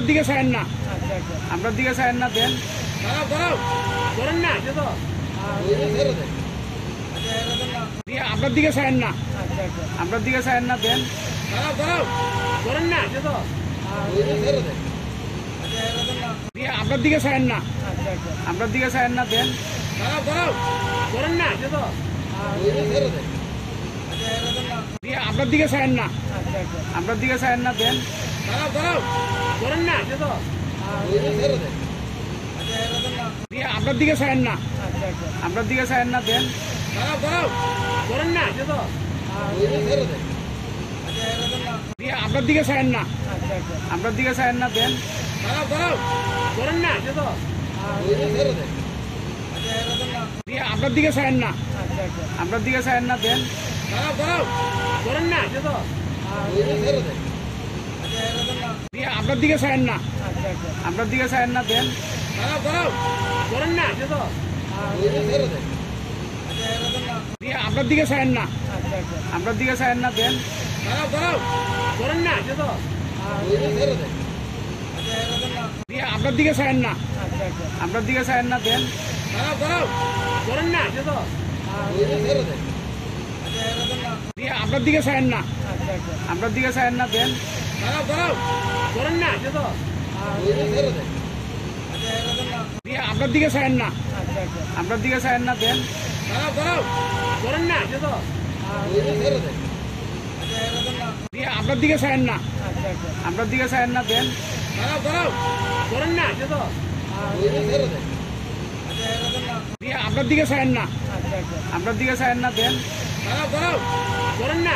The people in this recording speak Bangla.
আপনার দিকে ছাড়েন না, আপনার দিকে ছাড়েন না, দেন ধরেন না, আপনার দিকে ছাড়েন না, আপনার দিকে ছাড়েন না, দেন ধরেন না, আপনার দিকে ছাড়েন না, আপনার দিকে ছাড়েন না, দেন ধরেন না, আপনার দিকে ছাড়েন না, আপনার দিকে ছাড়েন না, দেন ধরেন না, আপনার দিকে ছাড়েন না, আপনার দিকে ছাড়েন না, দেন ধরেন না, আপনার দিকে ছাড়েন না, আপনার দিকে ছাড়েন না, দেন ধরেন না, আপনার দিকে ছাড়েন না, আপনার দিকে ছাড়েন না, দেন ধরেন না, আপনার দিকে ছাড়েন না, আপনার দিকে ছাড়েন না, দেন ধরেন না, আপনার দিকে ছাড়েন না, আপনার দিকে ছাড়েন না, দেন ধরেন না, আপনার দিকে ছাড়েন না, আপনার দিকে ছাড়েন না, দেন ধরেন না, আপনার দিকে ছাড়েন না, আপনার দিকে ছাড়েন না, দেন ধরেন না, আপনার দিকে ছাড়েন না, আপনার দিকে ছাড়েন না, দেন ধরেন না, আপনার দিকে ছাড়েন না, আপনার দিকে ছাড়েন না, দেন ধরেন না, আপনার দিকে ছাড়েন না, আপনার দিকে ছাড়েন না, দেন ধরেন না,